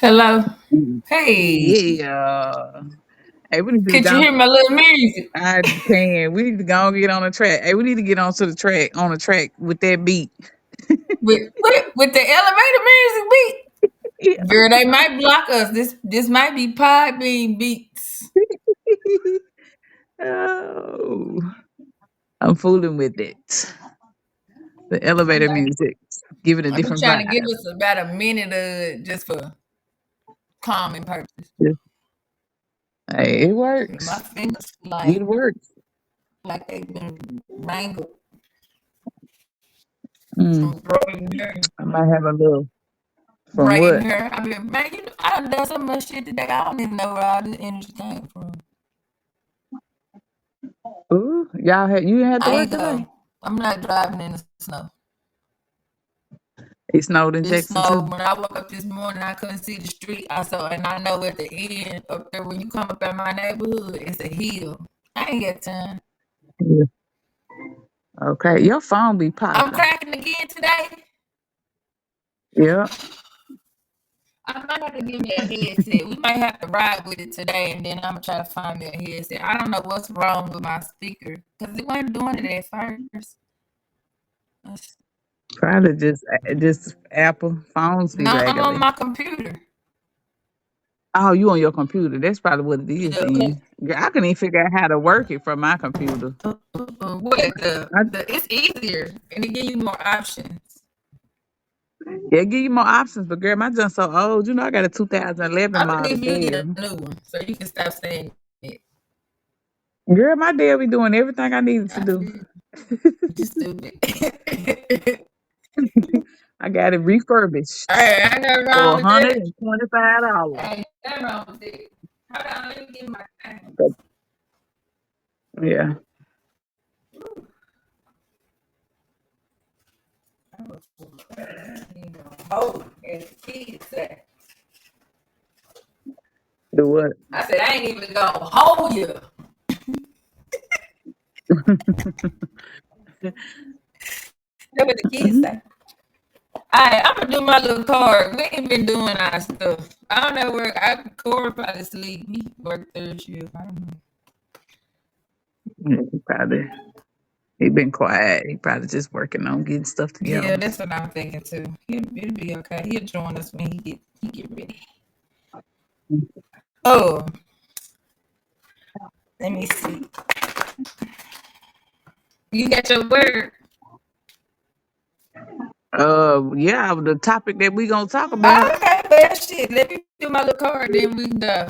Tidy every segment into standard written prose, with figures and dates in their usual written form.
Hello. Mm. Hey, Yeah. Hey, we need to could you go. hear my little music I can. We need to go and get on the track. Hey, we need to get onto the track with that beat. with the elevator music beat? Yeah. Girl, they might block us. This might be Podbean beats. Oh, I'm fooling with it. The I'm elevator like, music. Give it a I've been different trying to give vibe. us about a minute just for calming purpose. Yeah. Hey, it My works. fingers It works. like they've been wrangled Mm. from braiding hair. I might have a little from Braiding what? hair. I mean, man, I done done so much shit today. I don't even know where all this energy came from. Ooh, you didn't have to I work ain't today. go. I'm not driving in the snow. It snowed in It Jackson snowed too. when I woke up this morning. I couldn't see the street. And I know at the end up there when you come up in my neighborhood, it's a hill. I ain't got time. Yeah. Okay, your phone be I'm popping. cracking again today. Yeah. I might have to give me a headset. We might have to ride with it today, and then I'm gonna try to find me a headset. I don't know what's wrong with my speaker because it wasn't doing it at first. Probably just Apple phones be No, I'm on raggedy. my computer. Oh, you on your computer? That's probably what it is. Yeah, 'cause, Then Girl, I couldn't even figure out how to work it from my computer. what I, it's easier and it give you more options. yeah, give you more options, but girl, my junk so old. You know, I got a 2011 I model believe you get Dell. a new one so you can stop saying it. Girl, my Dell be doing everything I needed to I do. feel you stupid. I got it refurbished Hey, ain't nothing for wrong with that. $125. Ain't nothing wrong with that. Hold on, let me get my thing. Yeah. Oh, as the kids say. Do what? I said, I ain't even gonna hold you. That's what the kids say. Alright, I'm gonna do my little card. We ain't been doing our stuff. I don't know where Corey probably sleep. He work third shift. I don't know. Yeah, he been quiet. He probably just working on getting stuff Yeah, together. that's what I'm thinking too. He'll be okay. He'll join us when he get ready. Oh, let me see. You got your word. Yeah, the topic that we gonna talk Oh, about. okay, well shit. Let me do my little card, then we can go.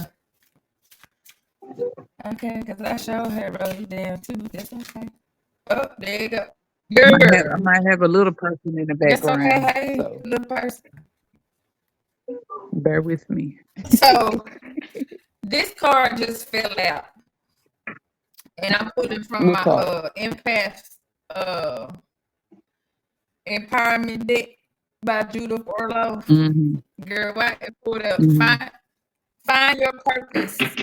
Okay, because I sure had wrote it down too. That's okay. Oh, there you go. I Girl. might have a little person in the That's okay. background, Hey, so little person. bear with me. So this card just fell out. And I pulled it from What my part? empath uh empowerment deck by Judith Orlow. Mm-hmm. Girl, why it pulled up Mm-hmm. find your purpose.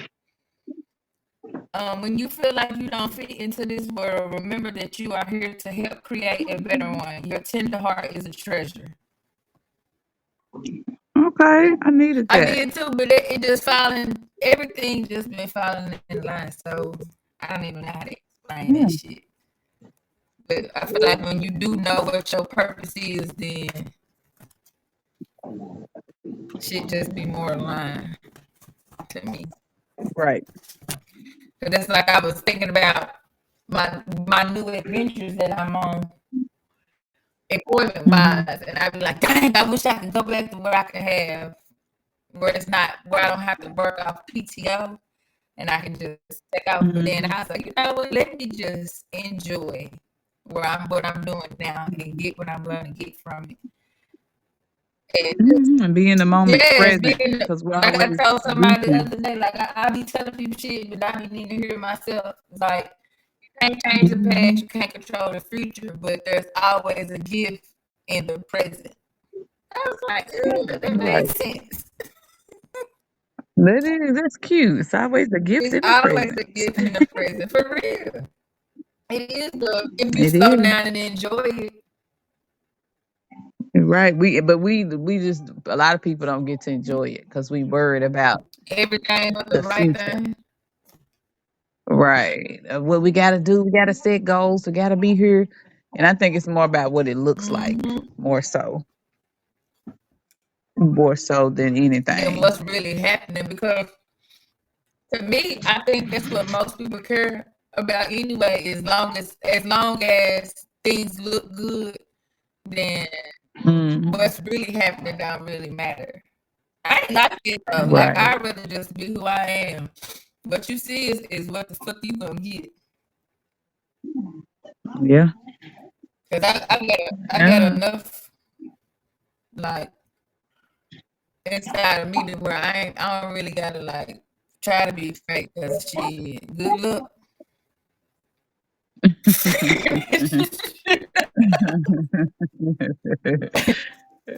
When you feel like you don't fit into this world, remember that you are here to help create a better one. Your tender heart is a treasure. Okay, I needed I that. did too, but it just falling. Everything just been falling in line. So I don't even know how to explain Yeah. that shit. But I feel like when you do know what your purpose is, then shit just be more aligned to me. Right. Cause that's like I was thinking about my new adventures that I'm on employment Mm-hmm. wise, and I'd be like, dang, I wish I could go back to where I can have where I don't have to work off PTO and I can just take off. But then Mm-hmm. I was like, you know what? Let me just enjoy what I'm doing now and get what I'm going to get from it. And just, Mm-hmm. And be in the moment yes, present, being because we're like I always told somebody the reaching. other day, like I be telling people shit, but I be needing to hear it myself. It's like you can't change the Mm-hmm. past, you can't control the future, but there's always a gift in the present. I was like, that Right. made sense. That's cute. It's always a gift It's in the always present. a gift in the present, for real. It is the if you It slow is. down and enjoy it. Right. We just a lot of people don't get to enjoy it because we worried about Everything but the the right future. thing. Right. What we got to do, we got to set goals. We got to be here, and I think it's more about what it looks like, Mm-hmm. more so than Than anything. what's really happening. Because to me, I think that's what most people care about anyway. As long as things look good, then Mm, what's really happening don't really matter. I ain't like it though. Like right. I'd rather just be who I am. What you see is what the fuck you gonna get. Yeah. Cause I got Yeah. enough like inside of me to where I don't really gotta like try to be fake. Cause shit, good luck.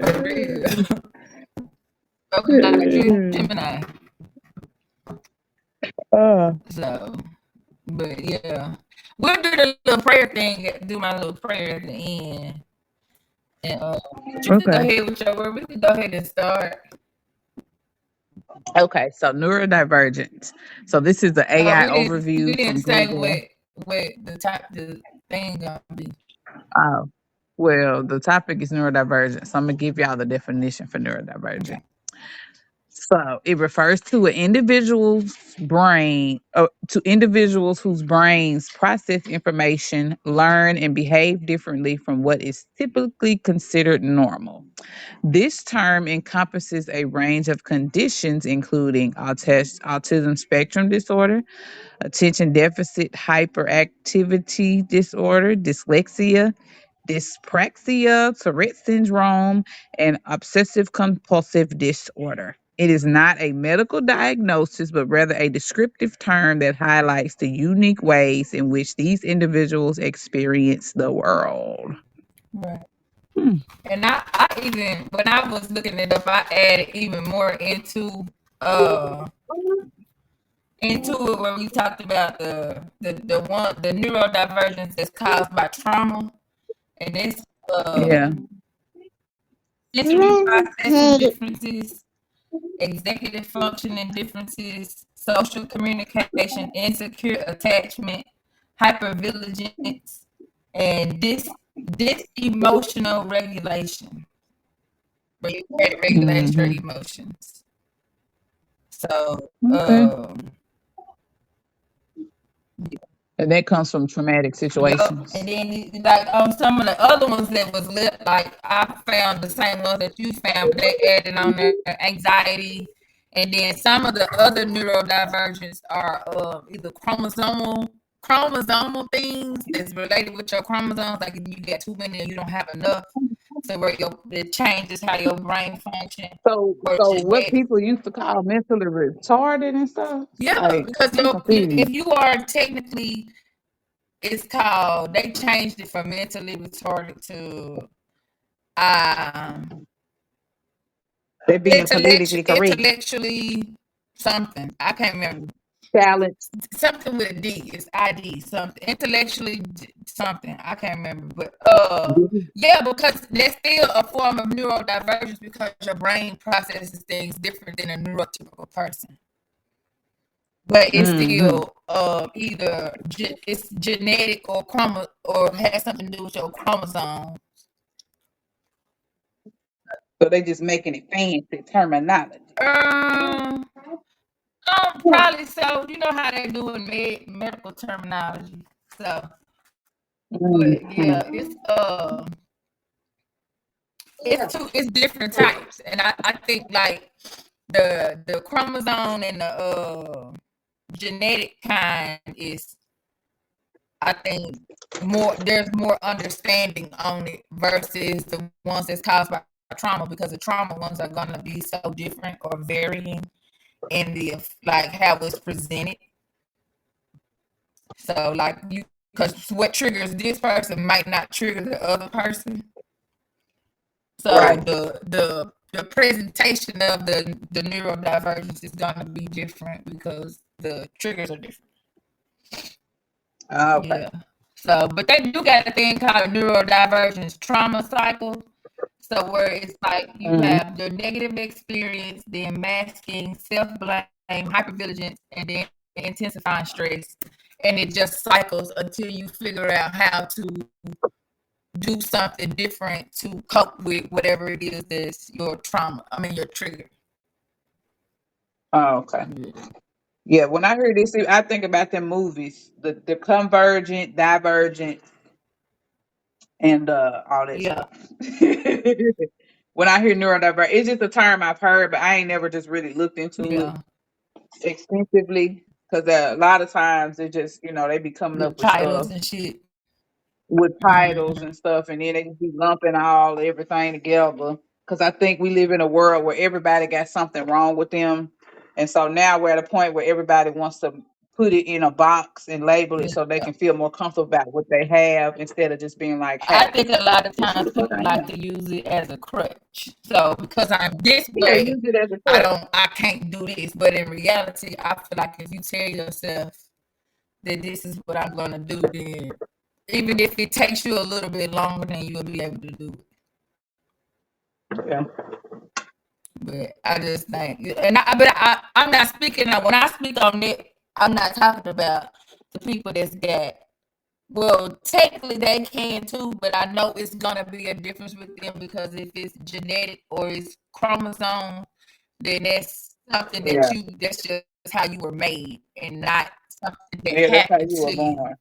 For real. Welcome back to Gemini. uh, So, but yeah, we'll do the little prayer thing. Do my little prayer at the end, and but you can go okay. ahead with your word. We can go ahead and start. Okay. So neurodivergence. So this is the AI We overview didn't from say Google. what the thing gonna be. Oh, well, the topic is neurodivergence. So I'm gonna give y'all the definition for neurodivergent. Okay. So it refers to an individual's brain, to individuals whose brains process information, learn, and behave differently from what is typically considered normal. This term encompasses a range of conditions, including autism spectrum disorder, attention deficit hyperactivity disorder, dyslexia, dyspraxia, Tourette syndrome, and obsessive compulsive disorder. It is not a medical diagnosis, but rather a descriptive term that highlights the unique ways in which these individuals experience the world. Right. Hmm. And I even when I was looking it up, I added even more uh into it where we talked about the neurodivergence that's caused by trauma, and it's Yeah. sensory processing differences, executive functioning differences, social communication, insecure attachment, hypervigilance, and this emotional regulation, where you try to regulate your Hmm. emotions. So, Okay. And that comes from traumatic yup. And situations. then like some of the other ones that was lit, like I found the same ones that you found, but they added on their anxiety. And then some of the other neurodivergence are either chromosomal things that's related with your chromosomes, like if you get too many and you don't have enough, so where it changes how your brain function, or So what genetic. people used to call mentally retarded and stuff? Yeah, Like, because I'm if confused. you are technically, it's called, they changed it from mentally retarded to um They're being politically correct. intellectually something. I can't remember. Challenge. Something with a D. It's ID something. Intellectually something. I can't remember. But yeah, because there's still a form of neurodivergence because your brain processes things different than a neurotypical person. But it's Hmm. still either it's genetic or or has something to do with your chromosome. So they just making it fancy terminology. Um, probably so. You know how they do in medical terminology. So, but Hmm. yeah, it's different types, and I think like the chromosome and the genetic kind is, I think, there's more understanding on it versus the ones that's caused by trauma, because the trauma ones are gonna be so different or varying in the like how it's presented. So like because what triggers this person might not trigger the other person. So Right. the presentation of the neurodivergence is gonna be different because the triggers are different. Okay. Yeah. So, but they do got a thing called a neurodivergence trauma cycle. So where it's like you have the negative experience, then masking, self-blame, hypervigilance, and then intensifying stress. And it just cycles until you figure out how to do something different to cope with whatever it is that's your trauma. I mean your trigger. Oh, okay. Yeah, when I hear this, I think about them movies, the Convergent, Divergent, and all that Yeah. stuff. When I hear neurodivergent, it's just a term I've heard, but I ain't never just really looked into it Yeah. extensively because a lot of times it just they be coming With up with titles stuff and shit. with titles Mm-hmm. and stuff, and then they just be lumping everything together. Because I think we live in a world where everybody got something wrong with them, and so now we're at a point where everybody wants to put it in a box and label it so they Yeah. can feel more comfortable about what they have instead of just being like, I "Hey, think a lot of this is times the fuck people I like am." to use it as a crutch. So because I'm this Yeah, way, use it as a crutch. I can't do this. But in reality, I feel like if you tell yourself that this is what I'm gonna do, then even if it takes you a little bit longer, then you'll be able to do it. Yeah, But I just think, I'm not speaking. When I speak on it, I'm not talking about the people that's got. Well, technically they can too, but I know it's gonna be a difference with them because if it's genetic or it's chromosome, then that's something yeah, that's just how you were made and not something that yeah. That's how happened you were to you. born.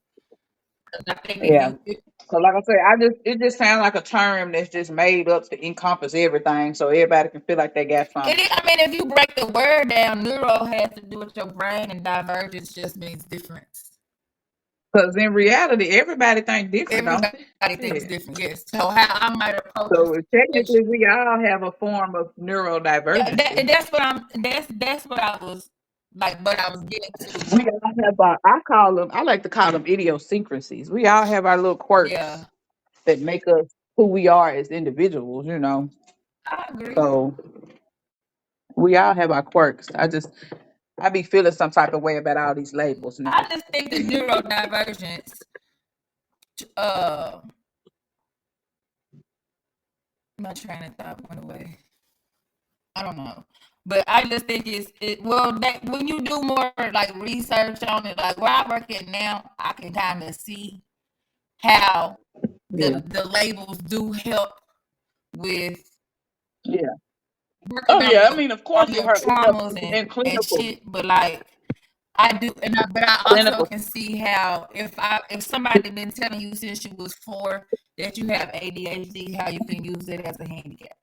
'Cause I think if Yeah. you So like I said, it just sounds like a term that's just made up to encompass everything, so everybody can feel like they got something. I mean, if you break the word down, neuro has to do with your brain, and divergence just means difference. Because in reality, everybody think different, don't Everybody they? thinks Yeah. different, yes. So how I might approach a So technically, situation. we all have a form of Yeah, neurodivergency. that's what I'm. That's what I was like. What I was getting to. We all have I like to call them idiosyncrasies. We all have our little Yeah, quirks that make us who we are as individuals. I agree. So we all have our quirks. I be feeling some type of way about all these labels I now. just think the neurodivergence. Uh, my train of thought went away. I don't know, but I just think well that when you do more like research on it, like where I work at now, I can kind of see how Yeah. the labels do help with Yeah. working Oh yeah. I mean, of course on it your hurt. It helps traumas in and clinical shit. But like I do, but I also clinical. can see how if somebody been telling you since you was 4 that you have ADHD, how you can use it as a handicap,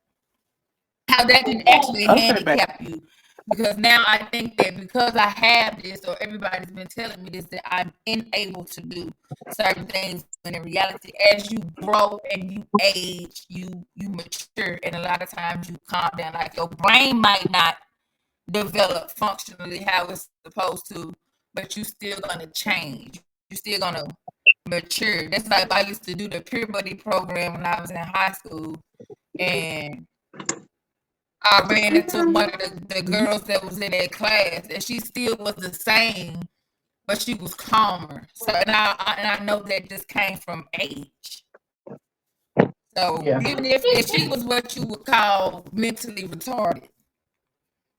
how that can actually Okay, baby. handicap you. Because now I think that because I have this, or everybody's been telling me this, that I'm unable to do certain things. When in reality, as you grow and you age, you mature, and a lot of times you calm down. Like your brain might not develop functionally how it's supposed to, but you still gonna change. You still gonna mature. That's like I used to do the puberty program when I was in high school, and I ran into one of the girls that was in that class, and she still was the same, but she was calmer. So, and I know that just came from age. So, Yeah. even if she was what you would call mentally retarded,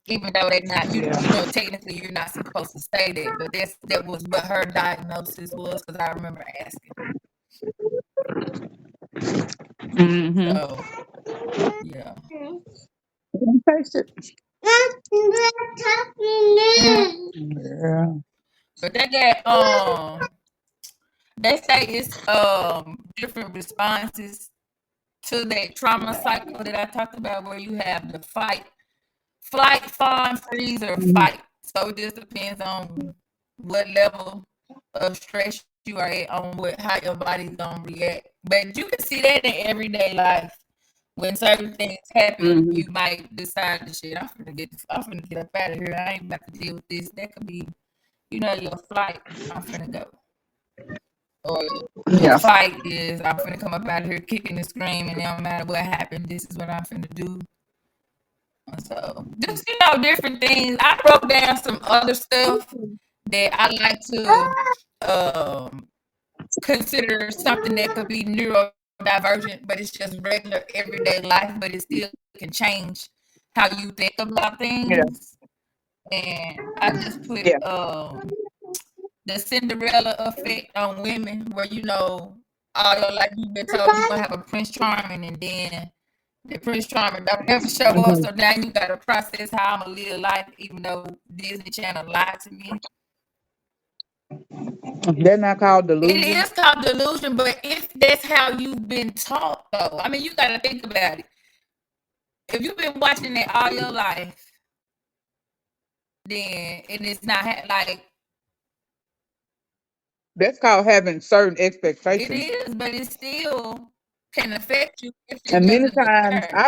even though they're not, Yeah. technically you're not supposed to say that, but that was what her diagnosis was because I remember asking. Mm-hmm. So, yeah. Taste it. Mhm. Yeah. But they say it's different responses to that trauma cycle that I talked about, where you have the flight, fawn, freeze, or Mhm. fight. So it just depends on what level of stress you are at, on how your body's gonna react. But you can see that in everyday life. When certain things happen, Mhm. you might decide to shit. I'm finna get up out of here. I ain't about to deal with this. That could be, your flight. I'm finna go. Or your Yeah. fight is I'm finna come up out of here kicking and screaming. No matter what happened, this is what I'm finna do. So just different things. I broke down some other stuff that I like to um, consider something that could be neurodivergent. neurodivergent, but it's just regular everyday life, but it still can change how you think about Yeah. things. And I just put Yeah. the Cinderella effect on women, where all your life you've been told you're gonna have a Prince Charming, and then the Prince Charming don't ever show up. Hmm. So now you gotta process how I'm gonna live life, even though Disney Channel lied to me. They're not called It delusion. is called delusion, but if that's how you've been taught, though, I mean, you gotta think about it. If you've been watching it all your life, then and it's not like That's called having certain it expectations. is, but it still can affect you if it And many doesn't times occur.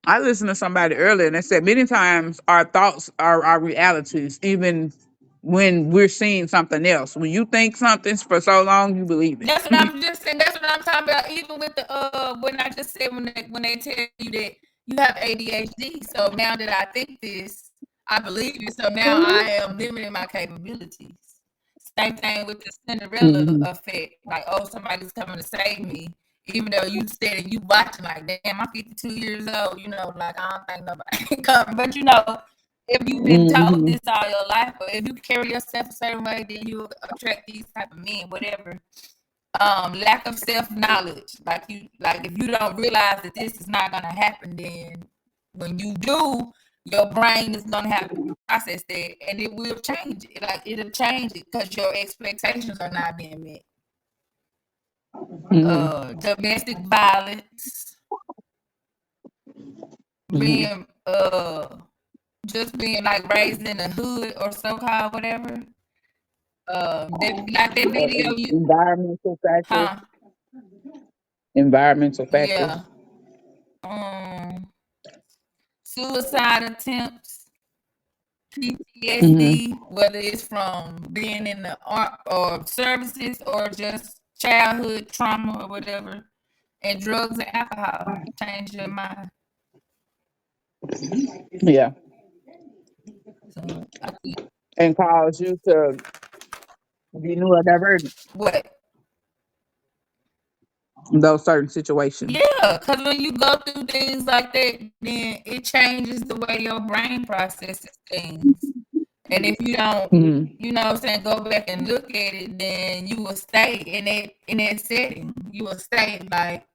I listened to somebody earlier and they said many times our thoughts are our realities, even when we're seeing something else. When you think something for so long, you believe it. That's what I'm just saying. That's what I'm talking about. Even with the when I just said when they tell you that you have ADHD, so now that I think this, I believe it. So now I am limiting my capabilities. Same thing with the Cinderella Hmm. effect. Like, oh, somebody's coming to save me. Even though you said and you watching, like, damn, I'm 52 years old. Like I don't think nobody coming. But if you've been told Hmm. this all your life, or if you carry yourself a certain way, then you attract these type of men, whatever. Lack of self-knowledge, like if you don't realize that this is not going to happen, then when you do, your brain is going to have to process that, and it will change it. Like, it'll change it because your expectations are not being met. Hmm. Domestic violence, Hmm. being just being like raised in the hood or so-called whatever. Like that video you Environmental factors. huh Environmental yeah. factors. um Suicide attempts, Hmm. PTSD, whether it's from being in the art or services or just childhood trauma or whatever, and drugs and alcohol change your mind. Yeah. So I think And cause you to be neurodivergent what? in those certain situations. Yeah, because when you go through things like that, then it changes the way your brain processes things. And if you don't, Hmm. what I'm saying, go back and look at it, then you will stay in that setting. You will stay like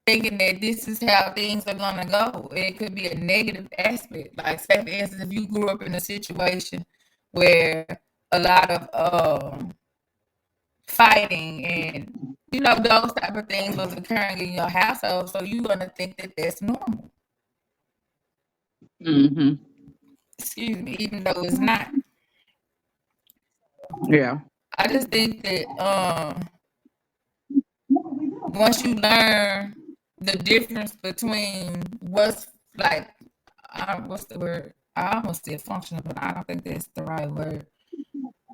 thinking that this is how things are gonna go. It could be a negative aspect. Like, say for instance, if you grew up in a situation where a lot of fighting and those type of things was occurring in your household, so you're gonna think that that's normal. Hmm. Excuse me, even though it's not. Yeah. I just think that once you learn the difference between what's like, what's the word? I almost said functional, but I don't think that's the right word.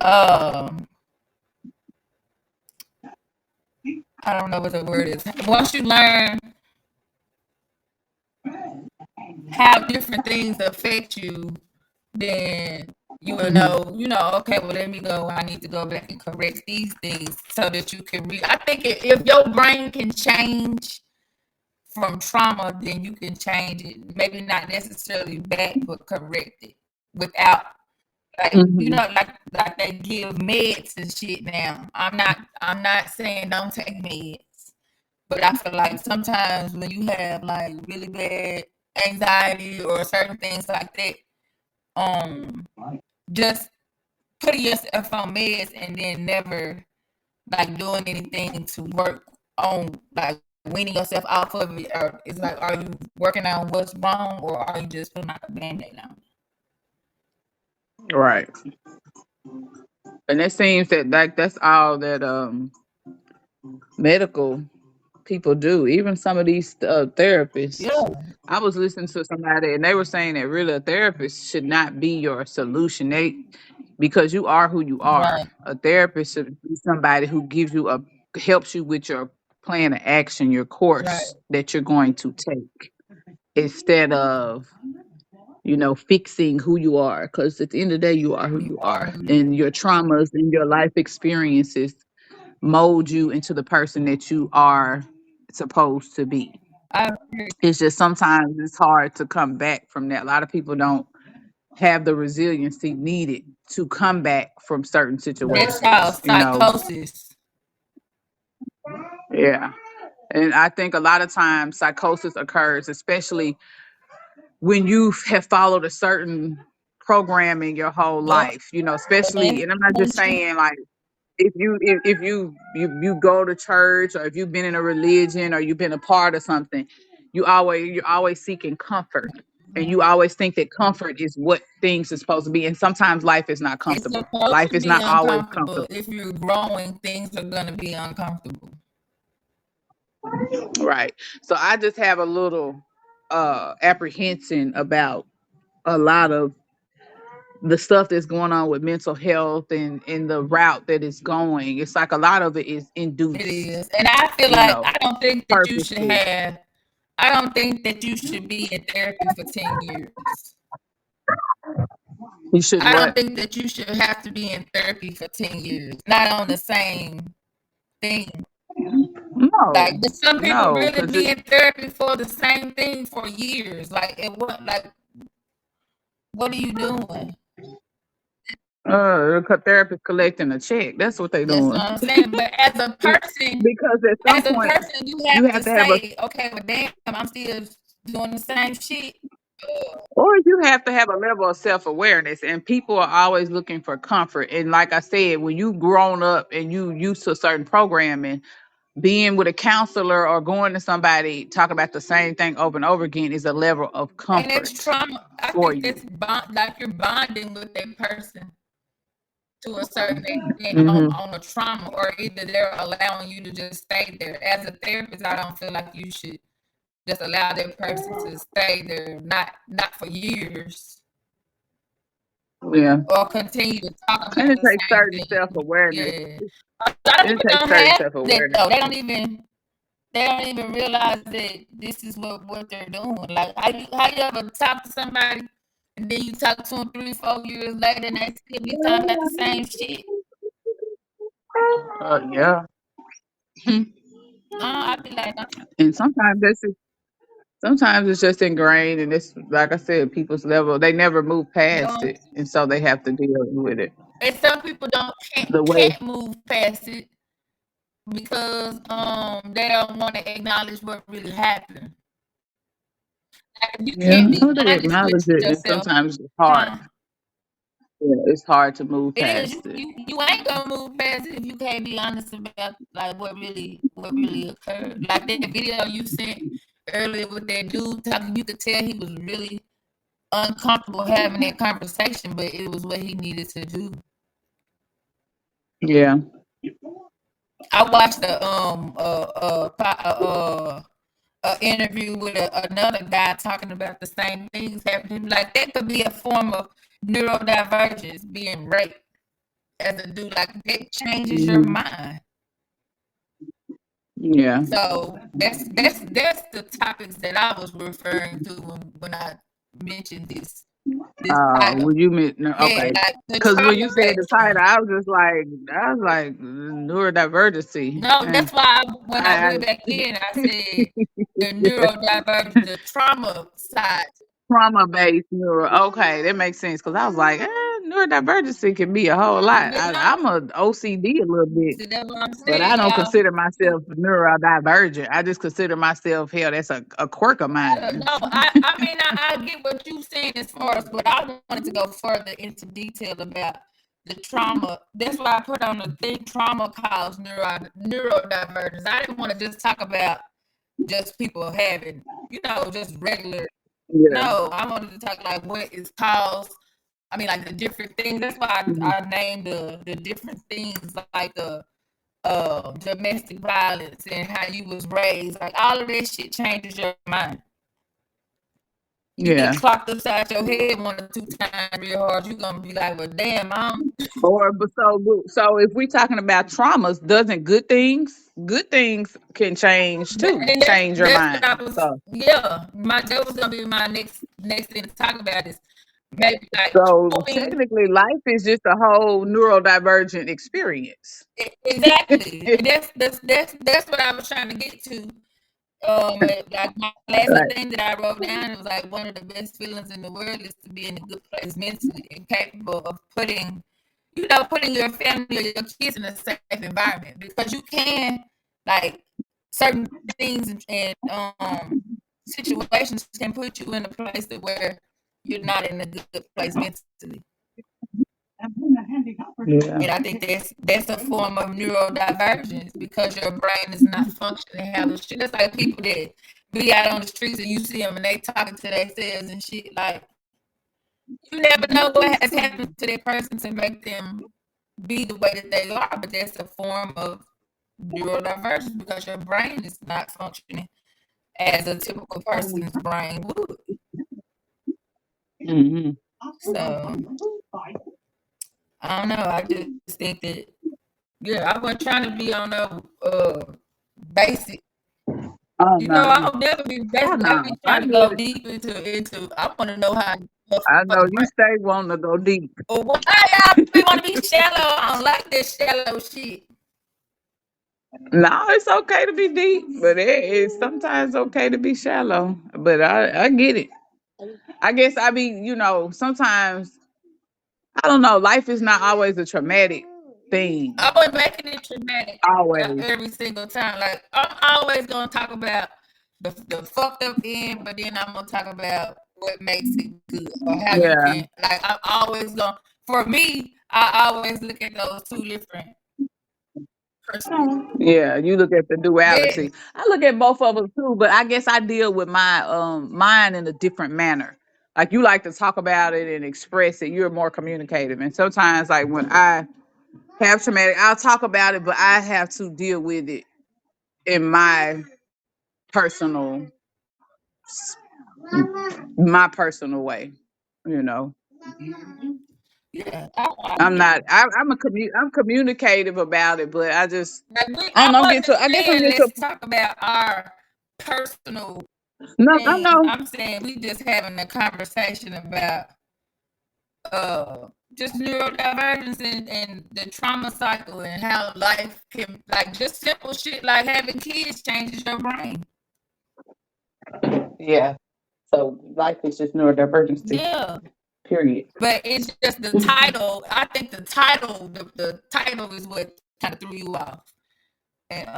Um, I don't know what the word is. Once you learn how different things affect you, then you will Hmm. know, okay, well, let me go. I need to go back and correct these things so that you can I think if your brain can change from trauma, then you can change it. Maybe not necessarily back, but correct it without, like, Hmm. like they give meds and shit now. I'm not saying don't take meds, but I feel like sometimes when you have like really bad anxiety or certain things like that, um, just putting yourself on meds and then never like doing anything to work on like weaning yourself off of it, or it's like, are you working on what's wrong, or are you just putting like a band-aid on Right. And it seems that like that's all that medical people do. Even some of these it? therapists. Yeah, I was listening to somebody and they were saying that really a therapist should not be your solution. Because you are who you are. right, A therapist should be somebody who gives you helps you with your plan of action, your right. course that you're going to take, instead of fixing who you are. Because at the end of the day, you are who You you are are, who you and your traumas and your life experiences mold you into the person that you are supposed to be. I agree. It's just sometimes it's hard to come back from that. A lot of people don't have the resiliency needed to come back from certain That's called situations, you know. psychosis. Yeah. And I think a lot of times psychosis occurs, especially when you have followed a certain programming your whole Yep. life, you know, And especially, and I'm not just once you saying like if you go to church, or if you've been in a religion, or you've been a part of something, you're always seeking comfort, and you always think that comfort is what things are supposed to be, and sometimes life is not it's comfortable. supposed Life to is be not always uncomfortable. comfortable. If you're growing, things are gonna be uncomfortable. Right. So I just have a little apprehension about a lot of the stuff that's going on with mental health, and in the route that it's going. It's like a lot of it is It induced, is. And I feel you like know, purposely. I don't think that you should be in therapy for 10 years. You should I don't what? think that you should have to be in therapy for 10 years, not on the same thing. No, Like, but some people no, really because be in therapy for the same thing for years. What are you doing? the therapist collecting a check. That's what they That's what doing. I'm saying. But Because at some as a point person, you you have to have to have a, say, okay, well, damn, I'm still doing the same shit. or you have to have a level of self awareness. And people are always looking for comfort. And like I said, when you grown up and you used to a certain programming, being with a counselor or going to somebody talk about the same thing over and over again is a level of And it's comfort trauma. I for think you. that's like you're bonding with that person to a certain extent Hmm. on a trauma, or either they're allowing you to just stay there. As a therapist, I don't feel like you should just allow that person to stay there, not for years, Yeah. or continue to talk And about it the takes same certain thing. self awareness. Yeah, a lot of It people takes don't certain have self that awareness. though. They don't even realize that this is what they're doing. Like, how you ever talk to somebody and then you talk to them 3, 4 years later and they still be talking about the same shit? Yeah. I be like, And sometimes it's just ingrained, and it's like I said, people's level, they never move past no. it, and so they have to deal with it. And some people don't The way, can't move past it because they don't want to acknowledge what really happened. Like, if you yeah, can't be how they honest with acknowledge it, and yourself, sometimes it's hard. huh? Yeah, it's hard to move It is. past it. You ain't gonna move past it if you can't be honest about like what really occurred. Like that video you sent earlier with that dude talking, you could tell he was really uncomfortable having that conversation, but it was what he needed to do. Yeah. I watched a interview with another guy talking about the same things happening. Like that could be a form of neurodivergence, being raped as a dude. Like that changes your Hmm. mind. Yeah. So that's the topics that I was referring to when I mentioned this title. When you meant no, Yeah, okay, like the because when you trauma said the title, spectrum. I was like neurodivergency. No, that's why when I I went back in, I said the neurodivergence, the trauma side. trauma based neuro. Okay, that makes sense because I was like, neurodivergency can be a whole lot. But no, I'm a OCD a little bit, see that's what I'm but saying, I don't y'all. consider myself neurodivergent. I just consider myself, hell, that's a quirk of mine. No, I mean I get what you're saying as far as, but I wanted to go further into detail about the trauma. That's why I put on the thing trauma causes neurodivergence. I didn't want to just talk about just people having, just regular. Yeah. No, I wanted to talk like what is caused. I mean, like the different things. That's why Mhm. I named the different things like the domestic violence and how you was raised. Like all of that shit changes your mind. You get Yeah. clocked upside your head 1 or 2 times real hard, you're gonna be like, well, damn, So if we're talking about traumas, doesn't good things can change too, and change your that's what I mind. was. So Yeah, that was gonna be my next thing to talk about is maybe like So coping. technically, life is just a whole neurodivergent experience. Exactly. And that's what I was trying to get to. Like my last Right. thing that I wrote down, it was like one of the best feelings in the world is to be in a good place mentally and capable of putting your family or your kids in a safe environment, because you can, like, certain things and situations can put you in a place that where you're not in a good place mentally. Yeah. And I think that's a form of neurodivergence, because your brain is not functioning how it should. It's like people that be out on the streets and you see them and they talking to themselves and shit. Like, you never know what has happened to that person to make them be the way that they are. But that's a form of neurodivergence, because your brain is not functioning as a typical person's brain would. Hmm. So I don't know. I just think that, yeah, I wasn't trying to be on no basic. Oh You know, I no. don't never be Oh basic. I no. be I trying to get go it. deep into. I want to know how I know motherfucking you brain. stay wanting to go deep. Or why y'all be want to be shallow? I don't like that shallow shit. No, it's okay to be deep, but it is sometimes okay to be shallow. But I get it. I guess I be, sometimes I don't know. Life is not always a traumatic thing. I was making it traumatic Always. every single time. Like, I'm always gonna talk about the fucked up end, but then I'm gonna talk about what makes it good or how you Yeah. can. Like, I'm always gonna. For me, I always look at those two different perspectives. Yeah, you look at the Yeah, duality. I look at both of them too, but I guess I deal with my mind in a different manner. Like you like to talk about it and express it. You're more communicative, and sometimes like when I have traumatic, I'll talk about it, but I have to deal with it in personal, my personal way. You know, yeah, I I'm get not. it. I'm communicative about it, but Like, I don't I know. wasn't I guess I'm saying get to. let's talk about our personal No, I things. know. I'm saying we just having a conversation about just neurodivergence and the trauma cycle and how life can, like, just simple shit like having kids changes your brain. Yeah. So life is just neurodivergency. Yeah. Period. But it's just the title. I think the title is what kind of threw you off. And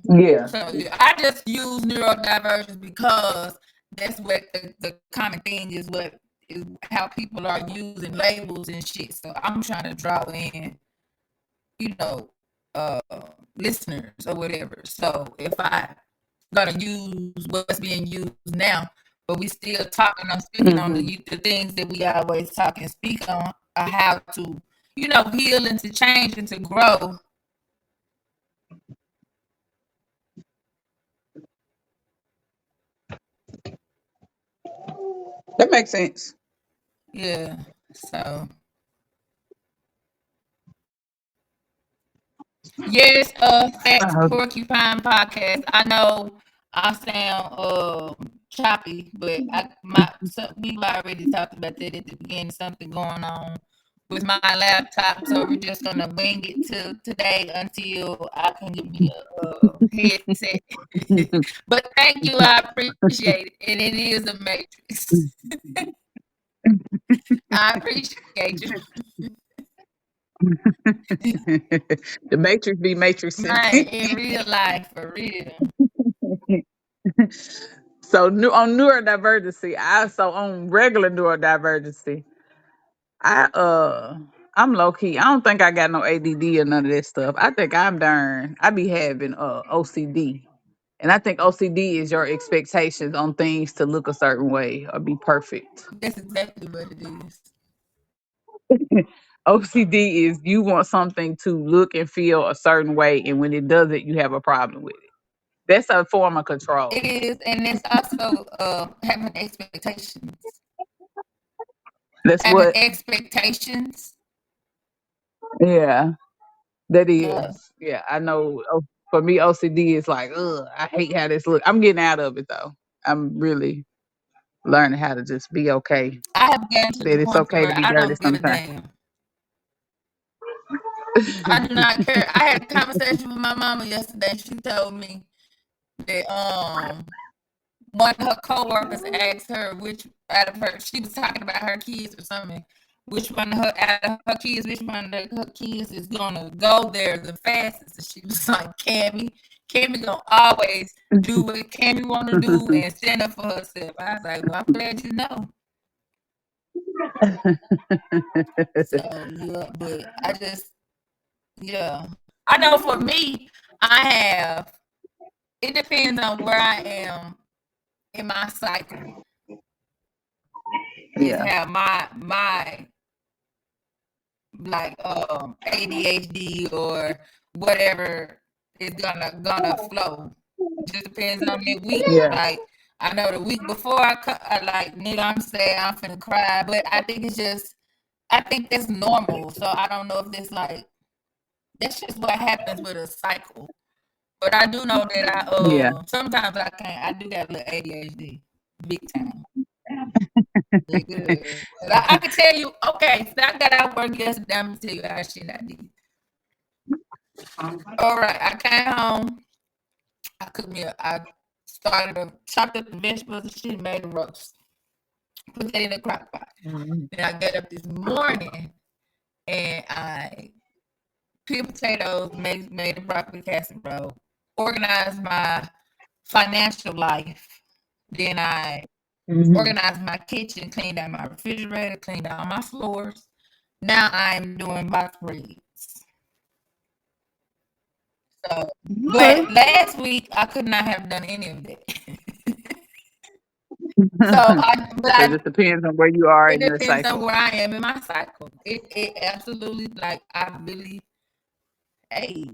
Yeah. so yeah, I just use neurodivergence because that's what the common thing is, what is how people are using labels and shit. So I'm trying to draw in, you know, uh listeners or whatever. So if I gonna use what's being used now, but we still talking on speaking on Hmm. the things that we always talk and speak on, how to, heal and to change and to grow. That makes sense. Yeah. So yes, Fat Uh, Porcupine Podcast. I know I sound choppy, but we've already talked about that at the beginning. Something going on with my laptop, so we're just gonna wing it to today until I can get me a headset. But thank you, I appreciate it, and it is a matrix. I appreciate you, the Matrix be matrixing. man, in real life, for real. So on neurodivergency, on regular neurodivergency, I I'm low key. I don't think I got no ADD or none of that stuff. I think I'm darn. I be having OCD. And I think OCD is your expectations on things to look a certain way or be perfect. That's exactly what it is. OCD is you want something to look and feel a certain way, and when it doesn't, you have a problem with it. That's a form of It control. is, and it's also having expectations. That's Having what, expectations. yeah, that Yeah. is. Yeah, I know. For me, OCD is like, ugh, I hate how this look. I'm getting out of it though. I'm really. learning how to just be okay. I have gotten to the That it's point to okay where to be I dirty don't give a sometimes. damn. I do not care. I had a conversation with my mama yesterday. She told me that one of her coworkers asked her which out of her, she was talking about her kids or something, which one of her out of her kids, which one of her kids is gonna go there the fastest. And she was like, Cammy gonna always do what Cammy wanna do and stand up for herself. I was like, well, I'm glad you know. So yeah, but I just yeah. I know for me, I have it depends on where I am in my cycle. Is Yeah. how my like ADHD or whatever is gonna flow. Just depends on the week. Yeah. Like I know the week before I like nigga, I'm saying I'm finna cry, but I think it's just I think that's normal. So I don't know if it's like that's just what happens with a cycle. But I do know that Yeah. sometimes I can't. I do got a little ADHD, big time. But good. But I can tell you, okay, so I got out work yesterday. I'm gonna tell you how shit I did. All right, I came home. I cooked me. I started to chopped up the vegetables and shit, made a roast. Put that in the crock pot. Mhm. Then I got up this morning and I peeled potatoes, made a broccoli casserole, organized my financial life. Then I Mhm. organized my kitchen, cleaned out my refrigerator, cleaned out my floors. Now I'm doing box braids. So, Okay. but last week I could not have done any of that. So So it just depends on where you are it in your depends on cycle. where I am in my cycle. It absolutely like I really, hey,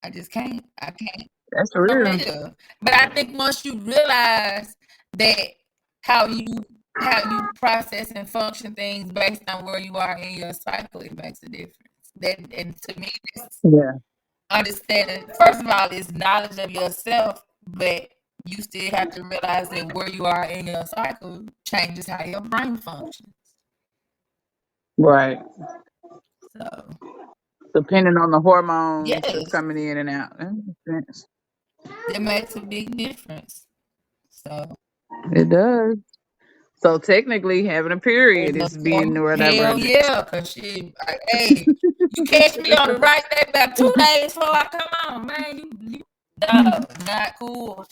I just can't. I can't That's for real. real. But I think once you realize that how you how you process and function things based on where you are in your cycle, it makes a difference. That and to me, it's Yeah. understanding. First of all, is knowledge of yourself, but you still have to realize that where you are in your cycle changes how your brain functions. Right. So Depending on the hormones that's yes, coming in and out. That makes sense. it makes a big difference. So It does. So technically, having a period in the is being form, hell neurodivergent. yeah, cause she, hey, you catch me on the right day about 2 days before I come on, man. You dog, not cool.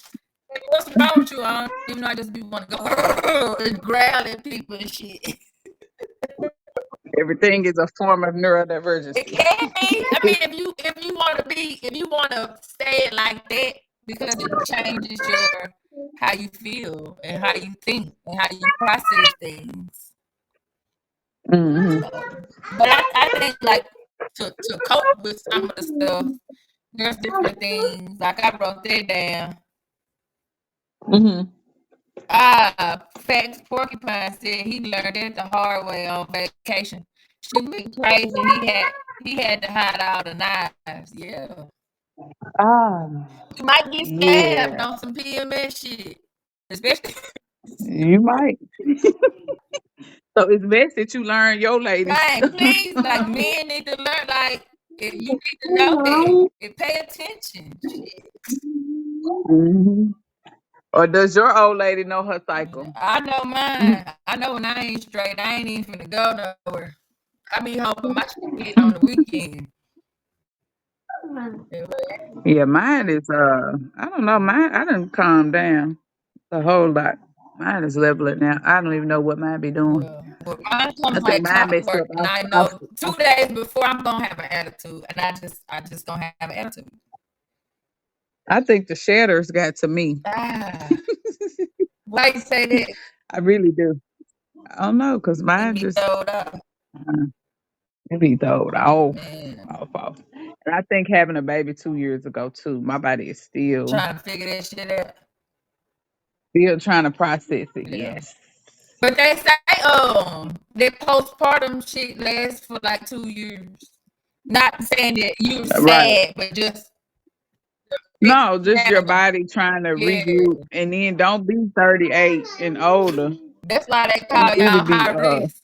Hey, what's wrong with you? I don't even know. I just be want to go and growl at people and shit. Everything is a form of It neurodivergency. can be. I mean, if you want to say it like that, because it changes your how you feel and how you think and how you process things. Hmm. So, but I think like to cope with some of the stuff, there's different things. Like I wrote that down. Hmm. Facts Porcupine said he learned it the hard way on vacation. She went crazy. He had to hide all the knives. Yeah. Ah, You might get stabbed yeah. on some PMS shit. Especially You might. So it's best that you learn your ladies. man, please, like men need to learn like you need to know that and pay attention. Shit. Hmm. Or does your old lady know her cycle? I know mine. I know when I ain't straight, I ain't even finna go nowhere. I be hoping my shit get on the weekend. Yeah, mine is I don't know, mine I done calm down a whole lot. Mine is leveling now. I don't even know what mine be doing. Yeah. Well, mine I comes think like mine messed clockwork, up and off, I off, know off. 2 days before I'm gonna have an attitude, and I just gonna have an attitude. I think the shatters got to me. Ah, why you say that? I really do. I don't know, cause It mine be just throwed up, it be throwed off, man. off. And I think having a baby 2 years ago too, my body is Trying to figure that shit out. still trying to process it. Yeah. Yes. But they say that postpartum shit lasts for like 2 years. Not saying that you're Right. sad, but just No, just your anatomy. body trying to Yeah, regroup, and then don't be 38 and older. that's why they It call really y'all be high risk.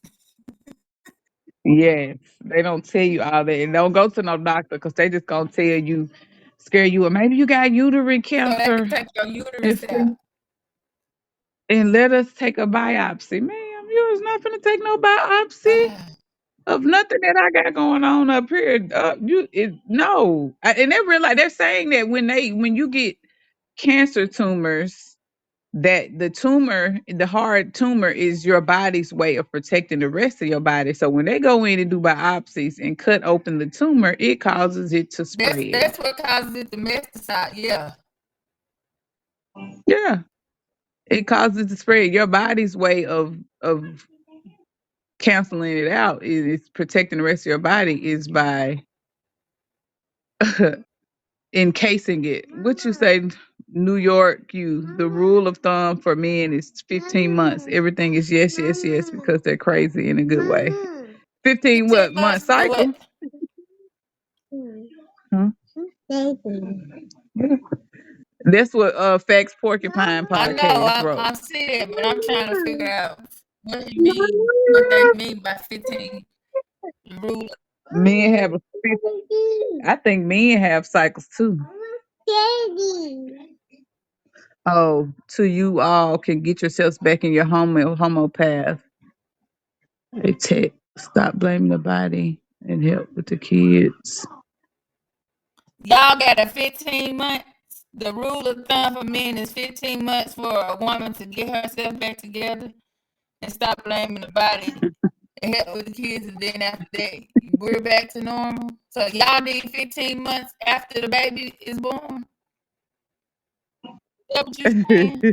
yes. They don't tell you all that, and don't go to no doctor because they just gonna tell you, scare you, or maybe you got uterine So they can cancer. take your uterus If out. and let us take a biopsy, ma'am. You is not gonna take no biopsy of nothing that I got going on up here. You it no, and they realize they're saying that when you get cancer tumors, that the hard tumor is your body's way of protecting the rest of your body. So when they go in and do biopsies and cut open the tumor, it causes it to spread. That's what causes it to metastasize. Yeah. Yeah, it causes it to spread. Your body's way of canceling it out is protecting the rest of your body is by encasing it. What you say, New York? The rule of thumb for men is 15 months. Everything is yes, yes, yes because they're crazy in a good way. 15 15 what month months to do cycle? what? Huh? That's what Facts Porcupine I know podcast wrote. I see it, but I'm trying to figure out what they mean by 15 rule. Men have a I think men have cycles too. Oh, so you all can get yourselves back in your homo path. They take stop blaming the body and help with the kids. Y'all got a 15 months. The rule of thumb for men is 15 months for a woman to get herself back together and stop blaming the body and help with the kids. And then after that, we're back to normal. So y'all need 15 months after the baby is born. Is that what you saying?